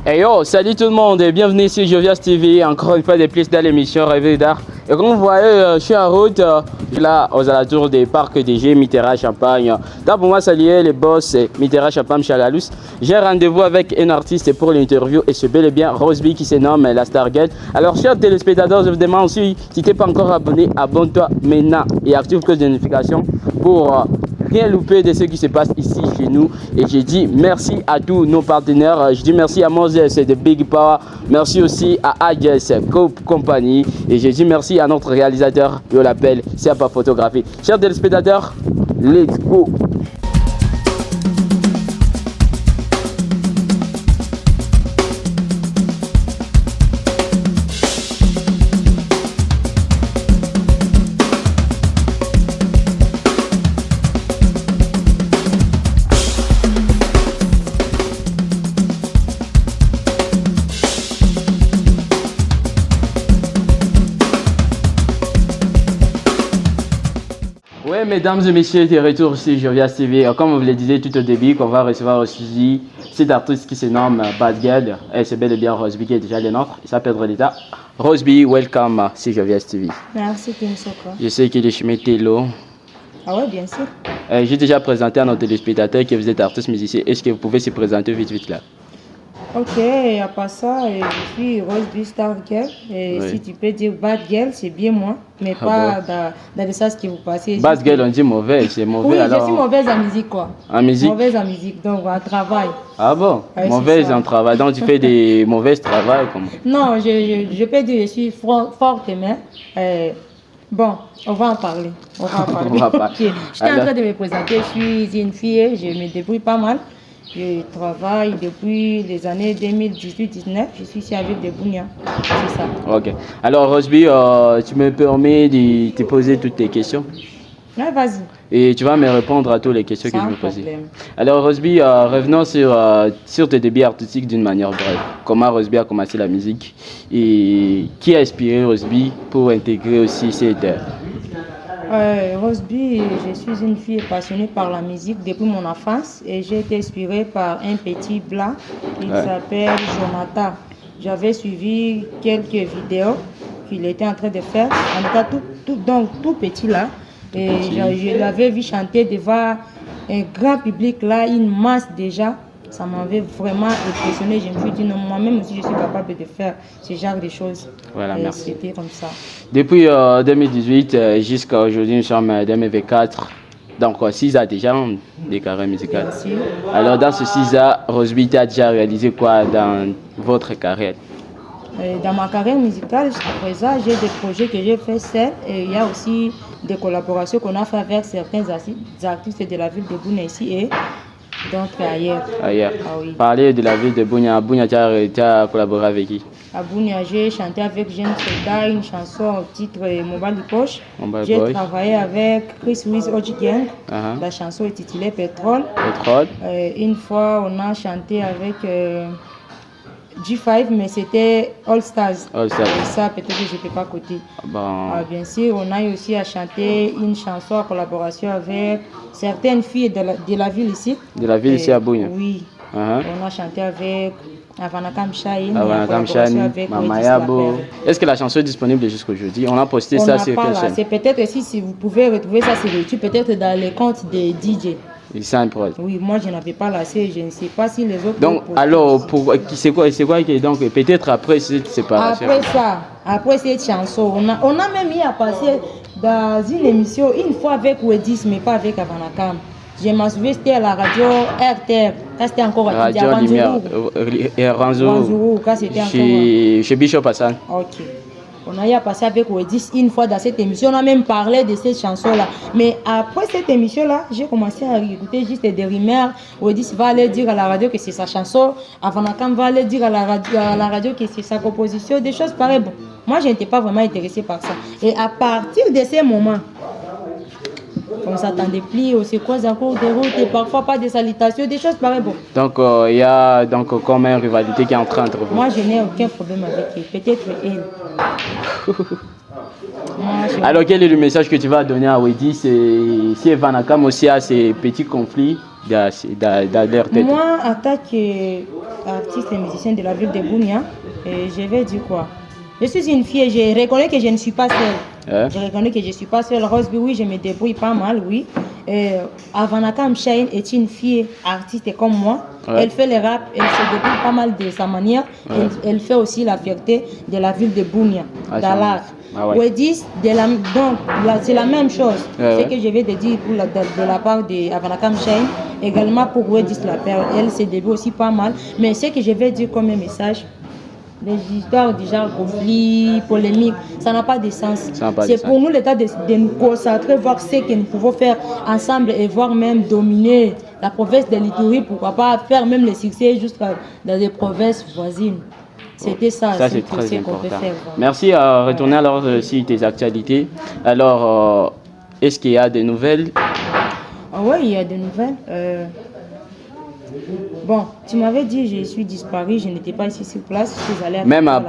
Hey yo, salut tout le monde et bienvenue sur Jovias TV, encore une fois des places dans l'émission Rêver d'art. Et comme vous voyez, je suis en route, là aux alentours des parcs DG, Mitterrand, Champagne. Donc pour moi saluer les boss Mitterrand, Champagne, Chagalous. J'ai rendez-vous avec un artiste pour l'interview et c'est bel et bien Roseby qui se nomme la Stargirl. Alors chers téléspectateurs, je vous demande aussi, si tu n'es pas encore abonné, abonne-toi maintenant et active cloche de notification pour rien louper de ce qui se passe ici chez nous. Et je dis merci à tous nos partenaires. Je dis merci à Moses de Big Power. Merci aussi à Ages Company. Et je dis merci à notre réalisateur. Je l'appelle Siapa Photographie. Chers téléspectateurs, let's go. Oui, mesdames et messieurs, de retour sur Jovias TV. Comme vous le disiez tout au début, qu'on va recevoir aussi cet artiste qui se nomme Bad Girl. Et c'est bel et bien Roseby qui est déjà le nôtre. Il s'appelle Renita. Roseby, welcome sur Jovias TV. Merci, Kinsoko. Je sais qu'il est chemin Télo. Ah ouais, bien sûr. J'ai déjà présenté à nos téléspectateurs que vous êtes artiste musicien. Est-ce que vous pouvez se présenter vite là? Ok, à part ça, je suis Roseby Stargirl. Et Oui. si tu peux dire Bad Girl, c'est bien moi, mais pas dans le sens que vous passez. Bad Girl, on dit mauvais, c'est mauvais Oui, alors. je suis mauvaise en musique, quoi. En musique? Mauvaise en musique, donc en travail. Ah bon? Ouais, Mauvaise c'est ça. en travail. Donc tu fais des mauvaises travails comme. Non, je peux dire que je suis forte, mais bon, on va en parler. On va en parler. On va parler. Ok. J'étais en train de me présenter, je suis une fille, je me débrouille pas mal. Je travaille depuis les années 2018-19. Je suis ici avec des Bounia. C'est ça. Ok. Alors Roseby, tu me permets de te poser toutes tes questions Ouais, vas-y. et tu vas me répondre à toutes les questions que je Sans vais poser. problème. Alors Roseby, revenons sur tes débuts artistiques d'une manière brève. Comment Roseby a commencé la musique et qui a inspiré Roseby pour intégrer aussi cette... Roseby, je suis une fille passionnée par la musique depuis mon enfance et j'ai été inspirée par un petit blanc qui s'appelle Jonathan. J'avais suivi quelques vidéos qu'il était en train de faire, en état donc tout petit là. Et je l'avais vu chanter devant un grand public là, une masse déjà. Ça m'avait vraiment impressionné. Je me suis dit, non, moi-même aussi, je suis capable de faire ce genre de choses. Voilà, merci. C'était comme ça. Depuis 2018 jusqu'à aujourd'hui, nous sommes en 2024. Donc 6 ans déjà de carrière musicale. Merci. Alors dans ce 6 ans, Roseby, tu as déjà réalisé quoi dans votre carrière? Dans ma carrière musicale, jusqu'à présent, j'ai des projets que j'ai fait seul et il y a aussi des collaborations qu'on a fait avec certains artistes de la ville de Bunia ici et d'autres ailleurs. Ailleurs. Ah oui. Parler de la ville de Bunia. Bunia, tu as collaboré avec qui? À Bunia, j'ai chanté avec Jeune Soldat une chanson au titre Mobile de Poche. Mobile J'ai Boy. travaillé avec Chris Wiz Ojigen. Uh-huh. La chanson est titulée Pétrole. Pétrole. Une fois, on a chanté avec G5, mais c'était All Stars. All Stars. Et ça, peut-être que je ne peux pas côté. Bon. Bien sûr, on a eu aussi à chanter une chanson en collaboration avec certaines filles de la ville ici. De la ville ici à Bunia. Oui. Uh-huh. On a chanté avec Avanakam Shahine. Avanakam Shahine, Mama Yabo. Est-ce que la chanson est disponible jusqu'à aujourd'hui? On a posté ça sur quelle chaîne? C'est peut-être si vous pouvez retrouver ça sur YouTube, peut-être dans les comptes des DJ. Il s'en prod. Oui, moi je n'avais pas lassé, je ne sais pas si les autres. Donc, alors, c'est quoi que donc peut-être après cette séparation? Après cette chanson, on a même eu à passer dans une émission une fois avec Wedis, mais pas avec Avanakam. Je m'en souviens, c'était à la radio RTR. Quand c'était encore à Radio Lumière, Ranzou, chez Bishop Hassan. Ok. On a eu à passer avec Wedis une fois dans cette émission. On a même parlé de cette chanson-là. Mais après cette émission-là, j'ai commencé à écouter juste des rumeurs. Wedis va aller dire à la radio que c'est sa chanson. Avanakam va aller dire à la radio que c'est sa composition. Des choses pareilles. Bon, moi, je n'étais pas vraiment intéressée par ça. Et à partir de ces moments, on ne s'attendait plus aux secousses en cours de route et parfois pas des salutations, des choses pareilles. Bon. Donc, il y a donc comme une rivalité qui est en train entre vous. Moi, je n'ai aucun problème avec elle. Peut-être elle. Alors, quel est le message que tu vas donner à Wedi si Evanakam aussi a ces petits conflits dans leur tête? Moi, en tant que artiste et musicienne de la ville de Bunia. Et je vais dire quoi? Je suis une fille et je reconnais que je ne suis pas seule. Je reconnais que je ne suis pas seule. Rosby, oui, je me débrouille pas mal, oui. Avanakam Shine est une fille artiste comme moi. Elle fait le rap, elle se débrouille pas mal de sa manière. Elle fait aussi la fierté de la ville de Bunia, dans l'art. Wedis, donc c'est la même chose. Ce que je vais te dire de la part de Avanakam Shine, également pour Wedis la Perle, elle se débrouille aussi pas mal. Mais ce que je vais dire comme un message, des histoires du genre conflit, polémique, ça n'a pas de sens. C'est pour nous l'état de nous concentrer, voir ce que nous pouvons faire ensemble et voir même dominer la province de l'Ituri, pourquoi pas faire même les succès jusqu'à dans des provinces voisines. C'était ça. Ça c'est très important. Merci à retourner alors sur tes actualités. Alors, est-ce qu'il y a des nouvelles? Oui, il y a des nouvelles. Bon, tu m'avais dit je suis disparu, je n'étais pas ici sur place, je suis allée à même à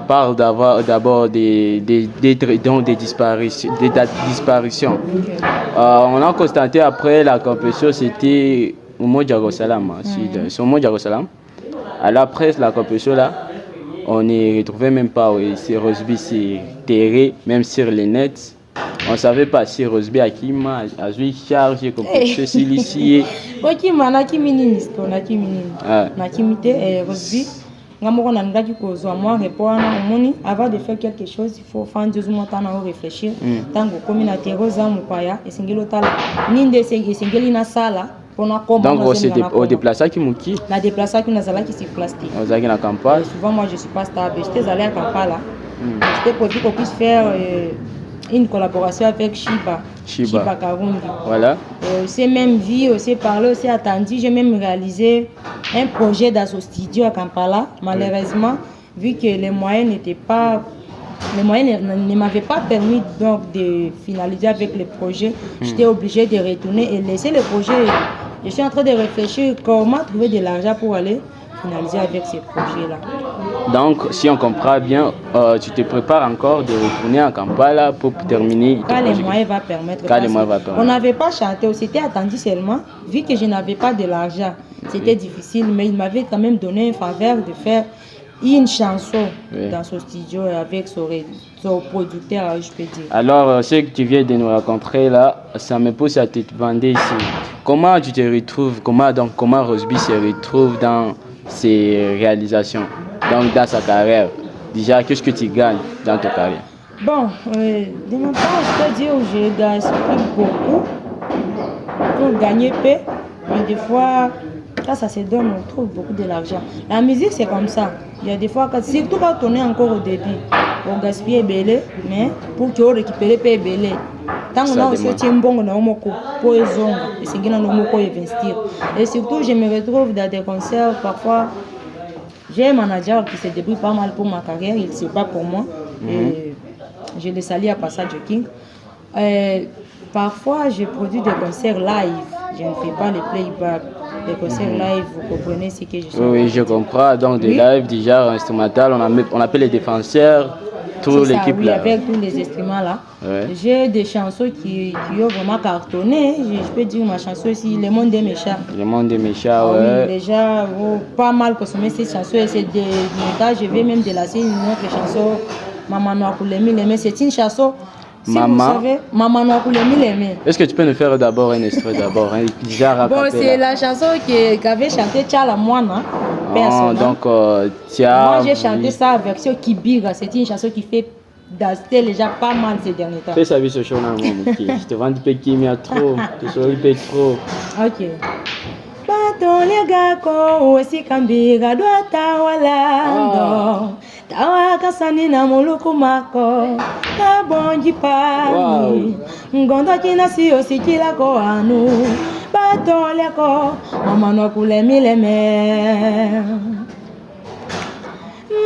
part d'avoir d'abord des disparitions, des dates de disparition. On a constaté après la compétition, c'était au mois de Jérusalem. C'est au mois de Jérusalem. Alors après la compétition là, on ne retrouvait même pas si Rosby s'est terré, même sur les nets. On ne savait pas si Rosby a qui m'a chargé comme ceci ici. Ok, mana kimini nisko na kimini. Na kimité Rosby. Ngamoko na ngaki kozwa moi répondre omoni avant de faire quelque chose, il faut faire 2 mois temps à réfléchir. Tango komi na teroza mupaya esengelo tala. Ninde esengeli na sala pona komba. Donc au déplacé qui muki. La déplacé qui nazala qui s'est plastique. Vous allez à Kampala. Souvent moi je suis pas stable, j'étais allé à Kampala. J'étais prévu qu'on puisse faire une collaboration avec Shiba Karundi. Voilà. On s'est même vu, on s'est parlé, on s'est attendu. J'ai même réalisé un projet dans ce studio à Kampala. Malheureusement, vu que les moyens ne m'avaient pas permis donc de finaliser avec le projet, j'étais obligée de retourner et laisser le projet. Je suis en train de réfléchir comment trouver de l'argent pour aller finaliser avec ces projets-là. Donc, si on comprend bien, tu te prépares encore de retourner à Kampala pour terminer. Quand les moyens vont permettre. On n'avait pas chanté, on s'était attendu seulement, vu que je n'avais pas de l'argent. C'était difficile, mais il m'avait quand même donné une faveur de faire une chanson dans son studio avec son producteur, je peux dire. Alors, ce que tu viens de nous raconter là, ça me pousse à te demander ici. Comment tu te retrouves, comment Rosby se retrouve dans ses réalisations, donc dans sa carrière? Déjà, qu'est-ce que tu gagnes dans ta carrière? Bon, de ma part, je peux dire que je gagne beaucoup pour gagner peu, mais des fois, quand ça se donne, on trouve beaucoup de l'argent. La musique, c'est comme ça. Il y a des fois, surtout quand on est encore au début, on gaspille belé, mais pour que on récupère peu belé. Tant qu'on a aussi un bon pour investir. Et surtout, je me retrouve dans des concerts, parfois, j'ai un manager qui se débrouille pas mal pour ma carrière, il ne sait pas pour moi. Et je le salue à Passage King. Parfois, je produis des concerts live. Je ne fais pas les playback. Les concerts live, vous comprenez ce que je suis. Oui, je comprends. Donc, des lives, déjà instrumental, on appelle les défenseurs, toute l'équipe là. Oui, avec tous les instruments là. J'ai des chansons qui ont vraiment cartonné. Je peux dire ma chanson aussi, Le Monde des Méchants. Le Monde des Méchants, oui. Déjà, pas mal consommé cette chanson. Et c'est des je vais même délasser une autre chanson, Maman Noir pour les mille aimés. C'est une chanson. Si vous savez, Maman Noir pour les mille aimés. Est-ce que tu peux nous faire d'abord un extrait d'abord, bon, c'est la chanson qu'avait chanté Tchala Moana. Donc, moi j'ai chanté ça en version Kibira. C'est une chanson qui fait danser les gens pas mal ces derniers temps. Fais ça avec ce show là, je te vends du pékin, mais trop. Tu souris trop. Ok. Batolega ko osikambira dwata walando. Tawaka sanina muluku mako. Kabonji pani. Ngondo kina si osikila ko anu. Batole ko mama no kule mileme.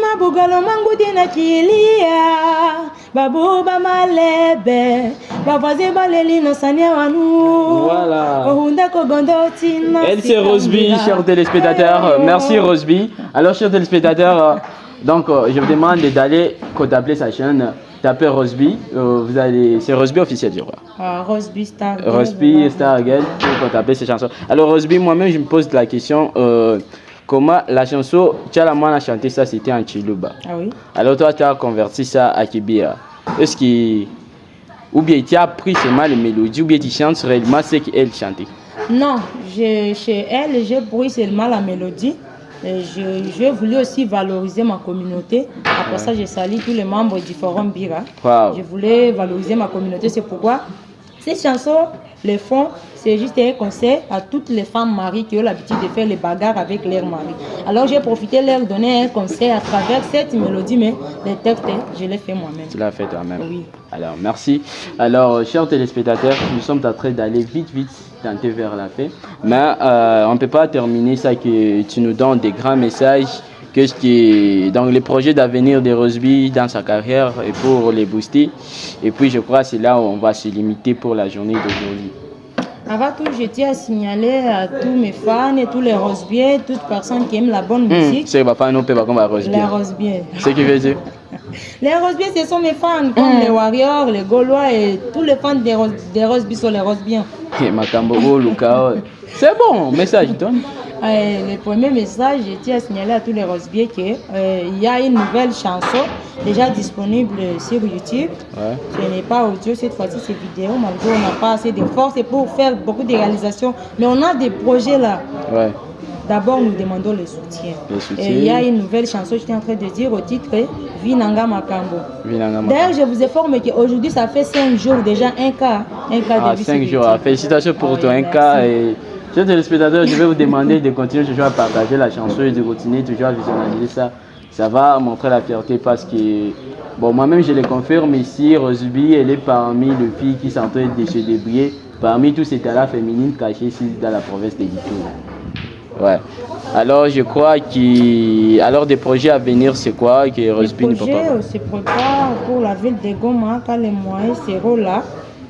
Mabugalo mangudi na kilia. Babuba malebe. Babaze baleli no sanya wanu. Voilà. Ohunda ko gondo tina. Elle c'est Rosby, chers téléspectateurs. Merci Rosby. Alors chers téléspectateurs, donc je vous demande d'aller d'appeler sa chaîne. Tapez Rosby, vous allez, c'est Rosby officiel, je crois. Rosby Star Girl. Rosby Star Girl, pour taper ces chansons. Alors Rosby, moi-même je me pose la question, comment la chanson, Tchalamon a chanté ça, c'était en Chiluba. Ah oui. Alors toi, tu as converti ça à Kibia. Est-ce que... Ou bien tu as appris seulement les mélodies, ou bien tu chantes réellement ce qu'elle chantait? Non, chez elle, j'ai pris seulement la mélodie. Et je voulais aussi valoriser ma communauté. Après ça, j'ai sali tous les membres du Forum Bira. Wow. Je voulais valoriser ma communauté, c'est pourquoi ces chansons, les font, c'est juste un conseil à toutes les femmes mariées qui ont l'habitude de faire les bagarres avec leurs maris. Alors j'ai profité de leur donner un conseil à travers cette mélodie, mais les textes, je les fais moi-même. Tu l'as fait toi-même. Oui. Alors merci. Alors chers téléspectateurs, nous sommes en train d'aller vite tenter vers la fin. Mais on ne peut pas terminer ça que tu nous donnes des grands messages. Qu'est-ce qui est dans les projets d'avenir de Roseby dans sa carrière et pour les booster. Et puis je crois que c'est là où on va se limiter pour la journée d'aujourd'hui. Avant tout, je tiens à signaler à tous mes fans et tous les Rosbiens, toutes personnes qui aiment la bonne musique. C'est pas nous peut pas comme Roseby. Les Rosbiens. Ce qui veut dire les Rosbiens, ce sont mes fans, comme les Warriors, les Gaulois et tous les fans des Rosby sont les Rosbiens. Makambo, Luka. C'est bon, message donne. Le premier message, je tiens à signaler à tous les Rosbiens qu'il y a une nouvelle chanson déjà disponible sur YouTube. Ouais. Ce n'est pas audio, cette fois-ci c'est vidéo, malgré on n'a pas assez de force pour faire beaucoup de réalisations. Mais on a des projets là. Ouais. D'abord, nous demandons le soutien. Et il y a une nouvelle chanson, j'étais en train de dire au titre Vinanga Makambo. D'ailleurs, je vous informe qu'aujourd'hui, ça fait 5 jours déjà, un cas de vie. 5 jours. Félicitations pour ton cas. Et chers téléspectateurs, je vais vous demander de continuer toujours à partager la chanson et de continuer toujours à visualiser ça. Ça va montrer la fierté parce que, bon, moi-même, je le confirme ici, Roseby, elle est parmi les filles qui sont en train de se débrouiller, parmi tous ces talents féminines cachés ici dans la province de Gitoué. Ouais. Alors, je crois alors des projets à venir, c'est quoi que Roseby ne peut pas? Les projets se préparent pour la ville de Goma, quand les moyens seront là.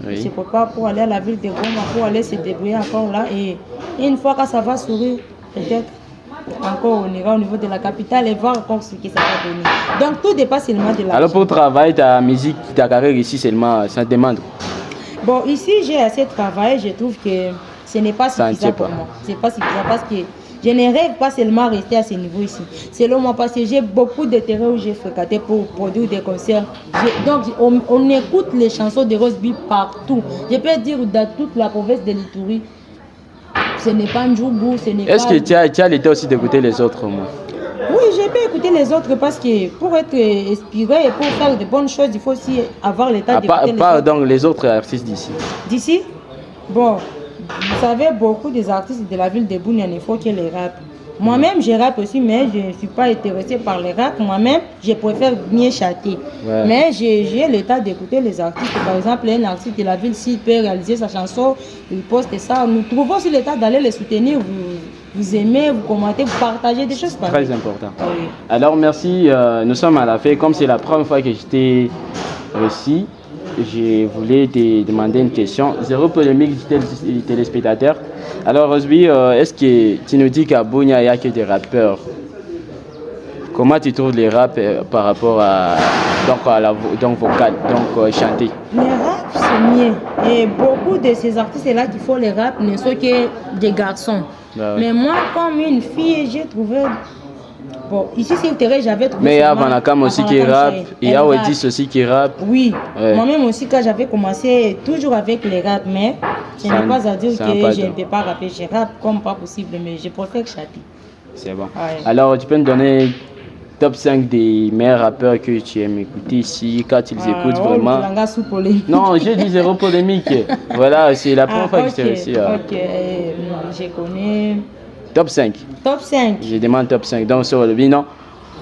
Oui. Se prépare pour aller à la ville de Goma, pour aller se débrouiller encore là. Et une fois que ça va sourire, peut-être encore on ira au niveau de la capitale et voir encore ce que ça va donner. Donc tout dépend seulement de la. Alors pour travailler ta musique, ta carrière ici seulement, ça demande? Bon, ici j'ai assez travaillé, je trouve que ce n'est pas suffisant pour moi. C'est pas suffisant parce que je ne rêve pas seulement rester à ce niveau ici. Selon moi, parce que j'ai beaucoup de terrains où j'ai fréquenté pour produire des concerts. Donc, on écoute les chansons de Roseby partout. Je peux dire dans toute la province de l'Ituri. Ce n'est pas Ndjoubou, ce n'est pas... Est-ce que tu as l'état aussi d'écouter les autres mots? Oui, j'ai pu écouter les autres parce que pour être inspiré et pour faire de bonnes choses, il faut aussi avoir l'état d'écouter les autres. Donc les autres artistes d'ici. D'ici? Bon. Vous savez, beaucoup des artistes de la ville de Bounian, il faut qu'ils les rappent. Moi-même, je rappe aussi, mais je ne suis pas intéressé par les rap. Moi-même, je préfère bien chanter. Ouais. Mais j'ai l'état d'écouter les artistes. Par exemple, un artiste de la ville, s'il peut réaliser sa chanson, il poste ça. Nous trouvons aussi l'état d'aller les soutenir. Vous aimez, vous commentez, vous partagez des choses. Très important. Oui. Alors, merci. Nous sommes à la fin. Comme c'est la première fois que j'étais ici, je voulais te demander une question. Zéro polémique du téléspectateur. Alors Roseby, est-ce que tu nous dis qu'à Bunia, il n'y a que des rappeurs? Comment tu trouves les raps par rapport à la vocale, donc chanter? Les raps, c'est mieux. Et beaucoup de ces artistes-là qui font les raps ne sont que des garçons. Bah, oui. Mais moi, comme une fille, j'ai trouvé... Bon, ici sur le terrain, j'avais trouvé... Mais il y a Vanakam aussi qui rappe, il y a Wedis aussi qui rappe. Oui, ouais. Moi-même aussi, quand j'avais commencé, toujours avec les raps, mais ce n'est pas à dire que je ne peux pas rapper. Je rappe comme pas possible, mais je préfère chanter. C'est bon. Ouais. Alors, tu peux me donner top 5 des meilleurs rappeurs que tu aimes écouter ici, quand ils écoutent vraiment... Non, j'ai dit zéro polémique. Voilà, c'est la première fois que je suis ici. Ok, je connais... Top 5. Top 5. Je demande top 5. Donc sur le bilan,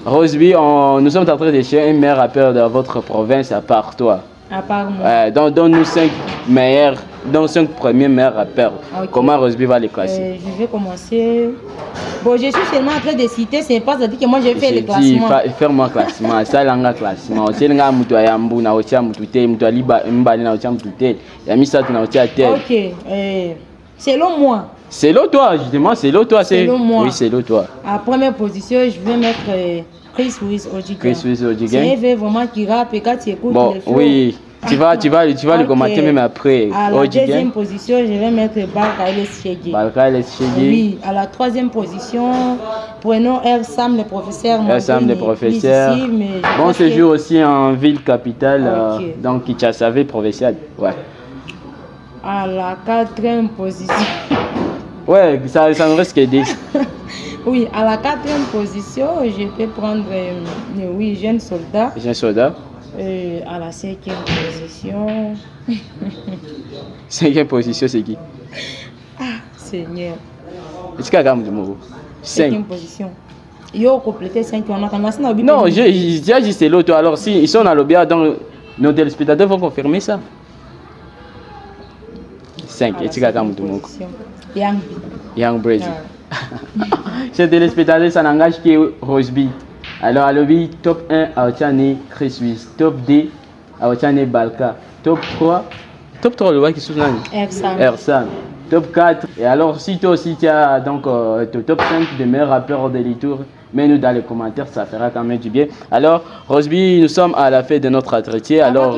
Roseby, nous sommes en train de chercher un meilleur rappeur de votre province à part toi. À part moi. Donne-nous 5 meilleurs, donc 5 premiers meilleurs rappeurs. Okay. Comment Roseby va les classer? Je vais commencer. Bon, je suis seulement en train de citer, c'est pas à dire que moi j'ai fait le classement. Fais-moi classement, ça langa classement. C'est le gars mutu ayambu na otia mutute, mutu aliba mbali na otia mutute. Yami ça na otia tête. OK. Selon moi. Selon toi, justement, selon toi, c'est. Selon moi. Oui, selon toi. À première position, je vais mettre Chris Wiz Ojigan. Chris Wiz Ojigan. C'est un vraiment qui rappe et quand tu écoutes bon, les flows. Oui, Tu vas le commenter même après. À la deuxième position, je vais mettre Balka El Chegui. Balka El Chegui. Oui, à la troisième position, prenons Ersam, le professeur. Ersam, le professeur. Bon séjour aussi en ville capitale, donc Kinshasa, provinciale. Ouais. À la quatrième position. Ouais, ça me reste que 10. Oui, à la quatrième position, je peux prendre, oui, jeune soldat. Jeune soldat. À la cinquième position. Cinquième position, c'est qui? Ah, Seigneur. Est-ce qu'il y a gamme de mots? Cinquième position. Il a complété 5 ans. Non, j'ai dit c'est l'autre. Alors, si ils sont dans le bien, donc nos téléspectateurs vont confirmer ça. 5. Est-ce qu'il y a gamme de mots? Young Brazil. Chers téléspectateurs, ça n'engage que Roseby. Alors, à l'objet, top 1, Aotiane Chris Suisse. Top 2, Aotiane Balka. Top 3, le roi qui est sous Ersam. Top 4. Et alors, si toi aussi tu as donc top 5 de meilleurs rappeurs de l'Itour, mets-nous dans les commentaires, ça fera quand même du bien. Alors, Roseby, nous sommes à la fin de notre entretien. Alors,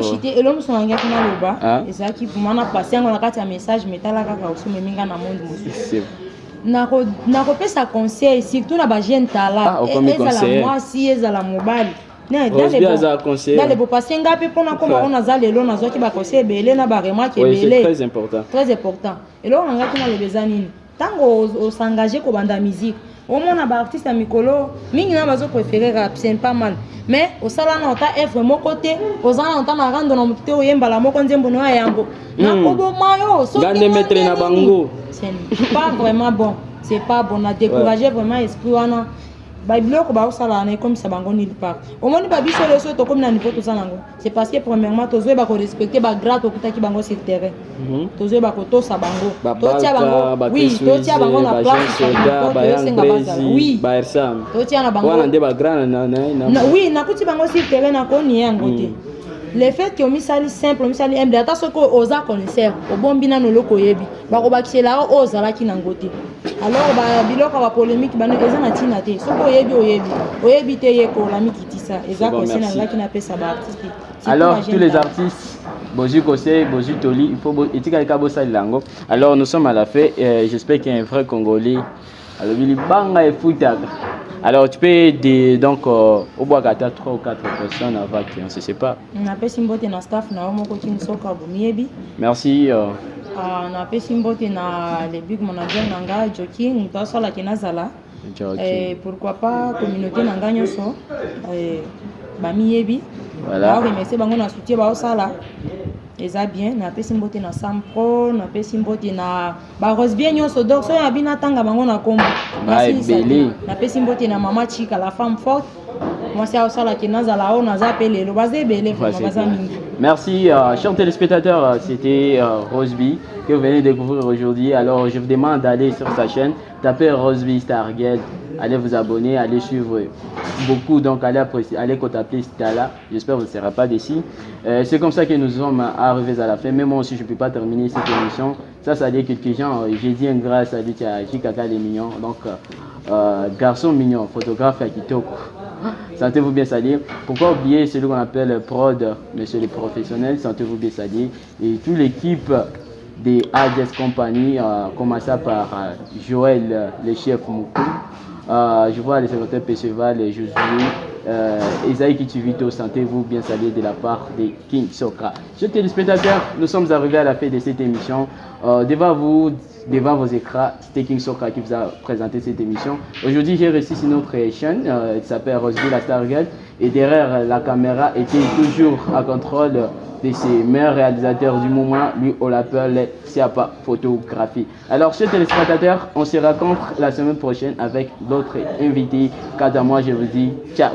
nakopesa conseil surtout na bajeune tala ezala mwasi ezala mobali dans les bopase ngapi mpona koma ona za lelo nazwaki bakonseil ebele na baremaki ebele très important eloko nangaki nalobeza nini ntango osengage kobanda musique omona baartiste ya mikolo mingi na bazopréféré rap c'est pas mal mais osala na ota œuvre moko te ozala na ota na rando na motu te oyembala moko nzembo no ya yango nakoboma yo c'est pas vraiment bon, c'est pas bon. On a découragé vraiment l'esprit. C'est parce que premièrement, tu dois respecter les grades qui sont sur le terrain. Tu dois le fait que on misali simple, on misali humble, ata soko oza connaisseur, obombi na noloko yebi, bako bakisela ozala ki nangote. Alors ba biloko ba polémique ba eza na tina te. Soko oyebi te yeko la mikitisa, eza conseil na ngaki na pesa ba artiste. Alors tous les artistes Bozu Kosei, Bozu Toli, il faut etika kabo salango. Alors nous sommes à la fin, j'espère qu'il y a un vrai Congolais. Alors il banga et foutaka. Alors tu peux donc au Boagata 3 ou 4 personnes avec qui on ne sait pas. On appelle Simbote na staff na omoko kinsoka bomiebi. Merci. On appelle Simbote na le big manager nanga Joki mutaso la kinazala. Et pourquoi pas communauté nanga nyoso bamiebi. Voilà. On remercie bango na soutien ba osala. Eza bien na pesi mbote na Sampro na pesi mbote na ba Roseby nyonso donc so ya bina tanga bango na kombo na pesi mbote na mama Chika la femme forte moi c'est ça la kinaza la on a appelé le basé belé mingi. Merci chers téléspectateurs, c'était Roseby que vous venez de découvrir aujourd'hui. Alors je vous demande d'aller sur sa chaîne, taper Roseby Stargate, allez vous abonner, allez suivre beaucoup, donc allez apprécier, allez contacter Stala. J'espère que vous ne serez pas déçus. C'est comme ça que nous sommes arrivés à la fin. Mais moi aussi je ne peux pas terminer cette émission. Ça dit quelques gens. J'ai dit un grâce à Jikaka les mignons, donc garçon mignon, photographe à Kitoko. Sentez-vous bien salier. Pourquoi oublier celui qu'on appelle prod, monsieur les professionnels, sentez-vous bien salier. Et toute l'équipe des ADS Company, commençant par Joël, le chef Moukou. Je vois les secrétaires Perceval et Josué, Isaïe Kitivito, sentez-vous bien salier de la part de King Soka. Chers téléspectateurs, nous sommes arrivés à la fin de cette émission. Devant vos écrans, c'était King Soka qui vous a présenté cette émission. Aujourd'hui, j'ai reçu sur notre chaîne, il s'appelle Roseby la Stargate, et derrière la caméra était toujours à contrôle de ses meilleurs réalisateurs du moment, lui on l'appelle Siapa Photographie. Alors chers téléspectateurs, on se rencontre la semaine prochaine avec d'autres invités. Quant à moi, je vous dis ciao.